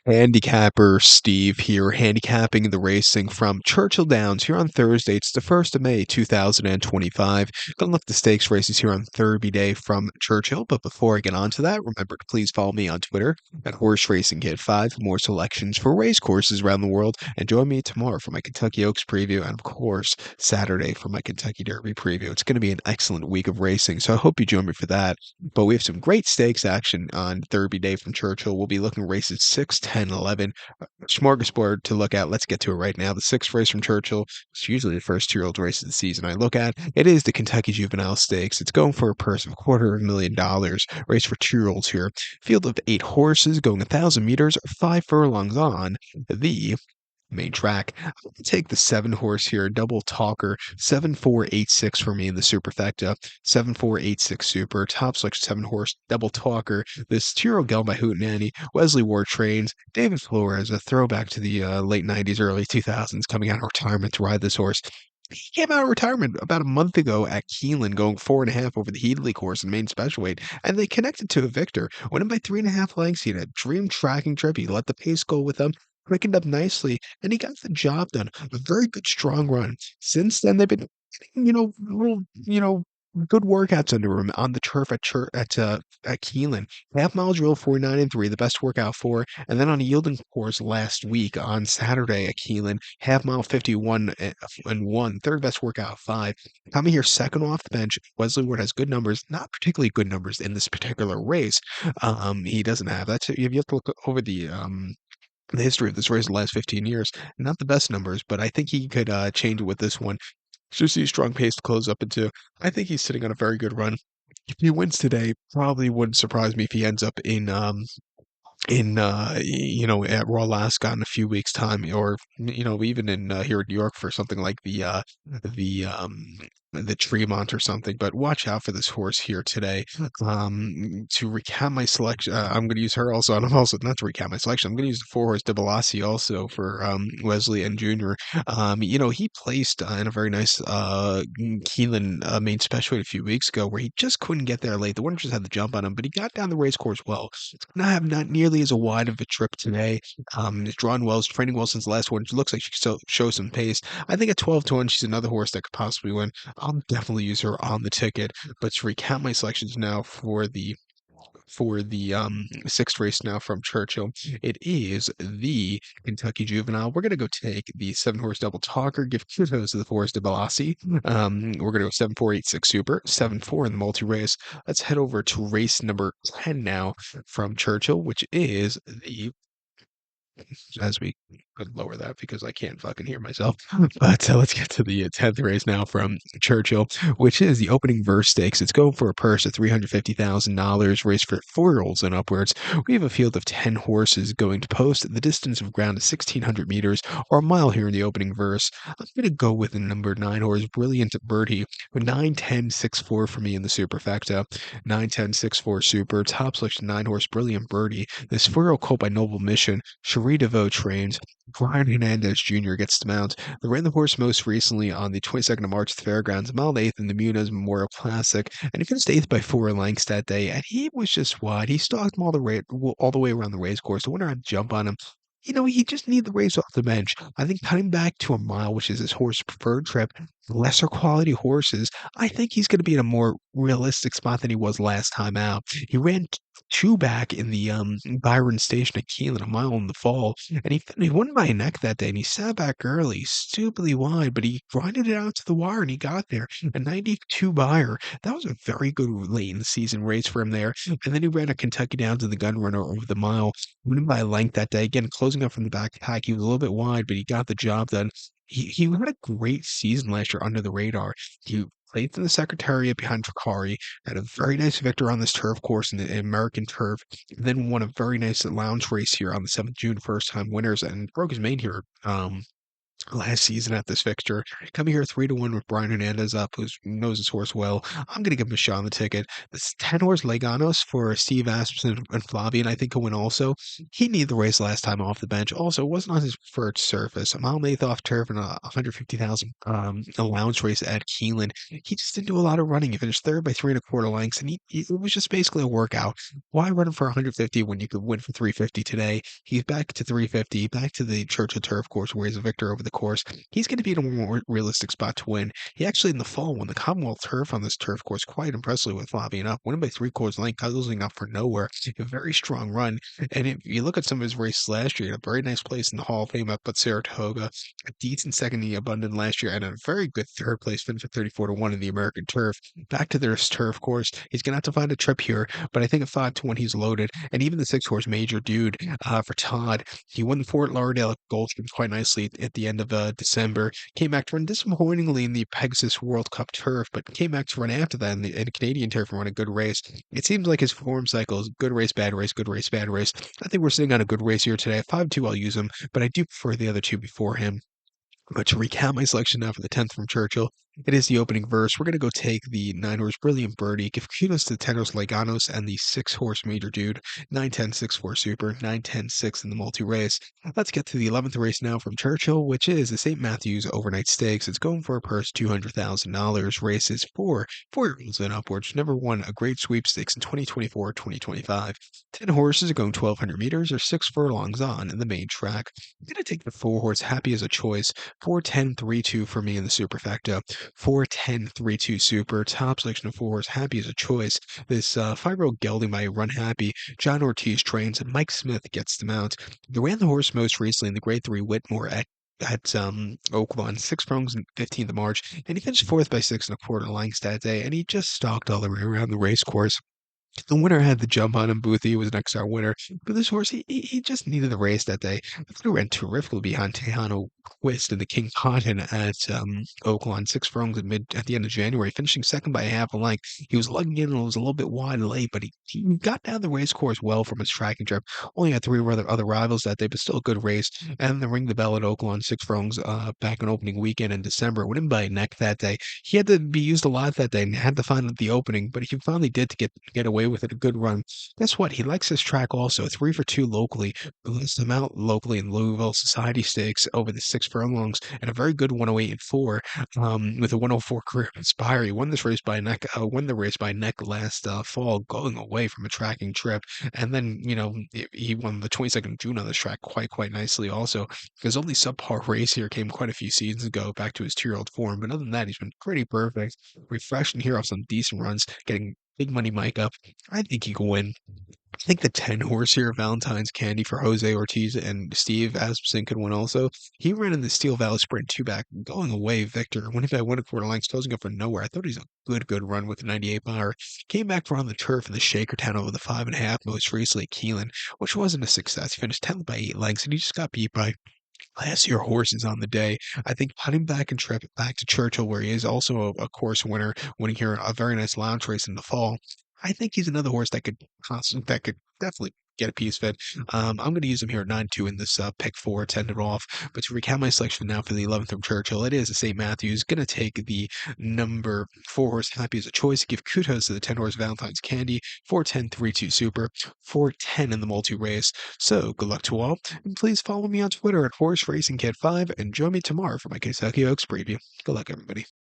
Handicapper Steve here, handicapping the racing from Churchill Downs here on Thursday. It's the 1st of May, 2025. Gonna look at the stakes races here on Derby Day from Churchill. But before I get on to that, remember to please follow me on Twitter at Horse Racing Kid 5 for more selections for race courses around the world. And join me tomorrow for my Kentucky Oaks preview, and of course, Saturday for my Kentucky Derby preview. It's going to be an excellent week of racing, so I hope you join me for that. But we have some great stakes action on Derby Day from Churchill. We'll be looking at races 6, 10, 11. Smorgasbord to look at. Let's get to it right now. The sixth race from Churchill, it's usually the first 2-year-old race of the season I look at. It is the Kentucky Juvenile Stakes. It's going for a purse of $250,000. Race for 2-year-olds here. Field of 8 horses going 1,000 meters, 5 furlongs on the main track. I'm going to take the 7 horse here, double talker, 7486 for me in the superfecta, 7486 super, top selection 7 horse, double talker. This 2-year-old gelded by Hootenanny, Wesley Ward trains, David Flores, a throwback to the late 90s, early 2000s, coming out of retirement to ride this horse. He came out of retirement about a month ago at Keeneland, going 4.5 over the Heatley course in main special weight, and they connected to a victor. Went in by 3.5 lengths. He had a dream tracking trip. He let the pace go with him, quickened up nicely, and he got the job done. A very good, strong run. Since then, they've been getting, little, good workouts under him on the turf at Keeneland. Half mile drill 49 and 3, the best workout for, and then on a yielding course last week on Saturday at Keeneland, half mile 51 and 1, third best workout 5. Coming here second off the bench, Wesley Ward has good numbers, not particularly good numbers in this particular race. He doesn't have that. You have to look over the history of this race the last 15 years. Not the best numbers, but I think he could change it with this one. Just see a strong pace to close up into. I think he's sitting on a very good run. If he wins today, probably wouldn't surprise me if he ends up at Raw Alaska in a few weeks time, or even in here in New York for something like the the Tremont or something. But watch out for this horse here today. To recap my selection, I'm going to use her also, and I'm also not to recap my selection, I'm going to use the 4 horse Debalasi also for Wesley and Junior. He placed in a very nice Keeneland main special weight a few weeks ago, where he just couldn't get there late. The winner just had the jump on him, but he got down the race course well. Not nearly as a wide of a trip today. It's drawn well, it's training well since the last one. She looks like she can still show some pace. I think at 12-1, she's another horse that could possibly win. I'll definitely use her on the ticket. But to recap my selections now for the sixth race now from Churchill, it is the Kentucky Juvenile. We're gonna go take the 7 horse double talker, give kudos to the 4 horse de Balassi. We're gonna go 7486 super, 7-4 in the multi race. Let's head over to race number 10 now from Churchill, which is the as we could lower that because I can't fucking hear myself. But let's get to the 10th race now from Churchill, which is the opening verse stakes. It's going for a purse of $350,000, race for 4-year-olds and upwards. We have a field of 10 horses going to post. The distance of ground is 1,600 meters or a mile here in the opening verse. I'm going to go with the number 9 horse, Brilliant Birdie, with 9-10-6-4 for me in the superfecta. 9-10-6-4 super, top selection 9 horse, Brilliant Birdie. This 4-year-old colt by Noble Mission, Cherie DeVoe trains. Brian Hernandez Jr. gets the mount. They ran the horse most recently on the 22nd of March at the Fairgrounds, mile 8th in the Muniz Memorial Classic, and he finished 8th by 4 lengths that day, and he was just wide. He stalked him all the way around the race course. The winner had to jump on him. He just needed the race off the bench. I think cutting back to a mile, which is his horse's preferred trip, lesser quality horses, I think he's going to be in a more realistic spot than he was last time out. He ran 2 back in the Byron Station at Keeneland, a mile in the fall, and he won by a neck that day, and he sat back early, stupidly wide, but he grinded it out to the wire, and he got there. A 92 buyer. That was a very good late in the season race for him there. And then he ran a Kentucky Downs in the gun runner over the mile, winning by a length that day. Again, closing up from the back pack. He was a little bit wide, but he got the job done. He had a great season last year under the radar. He played in the Secretariat behind Tricari, had a very nice victory on this turf course in the American turf, then won a very nice lounge race here on the 7th of June, first time winners, and broke his mane here last season at this fixture. Coming here 3-1 with Brian Hernandez up, who knows his horse well. I'm going to give him a shot on the ticket. This 10 horse Leganos for Steve Asmussen and Flavian, I think, he'll win also. He needed the race last time off the bench. Also, it wasn't on his preferred surface. A mile and eighth off turf and a 150,000 allowance race at Keeneland. He just didn't do a lot of running. He finished third by 3 1/4 lengths, and it was just basically a workout. Why run him for 150 when you could win for 350 today? He's back to 350, back to the Churchill turf course where he's a victor over the course. He's going to be in a more realistic spot to win. He actually in the fall won the Commonwealth turf on this turf course quite impressively with Flavian up, winning by 3/4 length, closing up for nowhere. A very strong run. And if you look at some of his races last year, a very nice place in the Hall of Fame up at Saratoga, a decent second in the Abundant last year, and a very good third place finish at 34-1 in the American turf. Back to this turf course. He's going to have to find a trip here, but I think at 5-1 he's loaded. And even the 6 horse Major Dude for Todd, he won the Fort Lauderdale Gold Streams quite nicely at the end of December. Came back to run disappointingly in the Pegasus World Cup turf, but came back to run after that in the Canadian turf and run a good race. It seems like his form cycle is good race, bad race, good race, bad race. I think we're sitting on a good race here today. At 5-2, I'll use him, but I do prefer the other two before him. But to recap my selection now for the 10th from Churchill, it is the opening verse. We're going to go take the 9 horse Brilliant Birdie, give kudos to the 10 horse Leganos and the 6 horse Major Dude, 9-10-6-4 Super, 9-10-6 in the multi race. Let's get to the 11th race now from Churchill, which is the St. Matthews Overnight Stakes. It's going for a purse $200,000. Races for 4-year-olds and upwards. Never won a great sweepstakes in 2024 2025. 10 horses are going 1,200 meters or 6 furlongs on in the main track. I'm going to take the 4 horse Happy as a Choice. 4-10-3-2 for me in the superfecta. 4-10-3-2 super. Top selection of 4 horse Happy as a Choice. This 5-year-old gelding by Run Happy. John Ortiz trains and Mike Smith gets them out. They ran the horse most recently in the Grade 3 Whitmore at Oaklawn, 6 furlongs and 15th of March, and he finished fourth by 6 1/4 lengths that day, and he just stalked all the way around the race course. The winner had the jump on him. Boothie was next star winner. But this horse, he just needed the race that day. He ran terrifically behind Tejano Quist and the King Cotton at Oaklawn, 6 furlongs at the end of January, finishing second by a half a length. He was lugging in and it was a little bit wide and late, but he got down the race course well from his tracking trip. Only had 3 other rivals that day, but still a good race. And then ring the bell at Oaklawn, 6 furlongs back on opening weekend in December. Winning by a neck that day. He had to be used a lot that day and had to find the opening, but he finally did to get away with it. A good run. Guess what? He likes this track also. 3 for 2 locally. Released him out locally in Louisville Society Stakes over the 6 furlongs and a very good 108-4 with a 104 career Inspire. He won this race by neck. Won the race by neck last fall, going away from a tracking trip, and then he won the 22nd of June on this track quite nicely. Also, his only subpar race here came quite a few seasons ago, back to his 2-year-old form. But other than that, he's been pretty perfect. Refreshing here off some decent runs, getting big money Mike up. I think he can win. I think the 10 horse here, Valentine's Candy for Jose Ortiz and Steve Asmussen could win also. He ran in the Steel Valley Sprint 2 back, going away victor. Winning by 1 1/4 lengths, closing up for nowhere. I thought he's a good run with the 98 power. Came back to run the turf in the Shakertown over the 5.5, most recently Keelan, which wasn't a success. He finished 10th by 8 lengths, and he just got beat by last year horses on the day. I think putting back and trip back to Churchill, where he is also a course winner, winning here a very nice lounge race in the fall. I think he's another horse that could definitely get a piece of it. I'm going to use him here at 9-2 in this pick 4, 10 it off. But to recap my selection now for the 11th from Churchill, it is a St. Matthews. Going to take the number 4 horse Happy as a Choice. Give kudos to the 10 horse Valentine's Candy. 4-10-3-2 Super. 4-10 in the multi race. So good luck to all. And please follow me on Twitter at Horse Racing Kid 5 and join me tomorrow for my Kentucky Oaks preview. Good luck, everybody.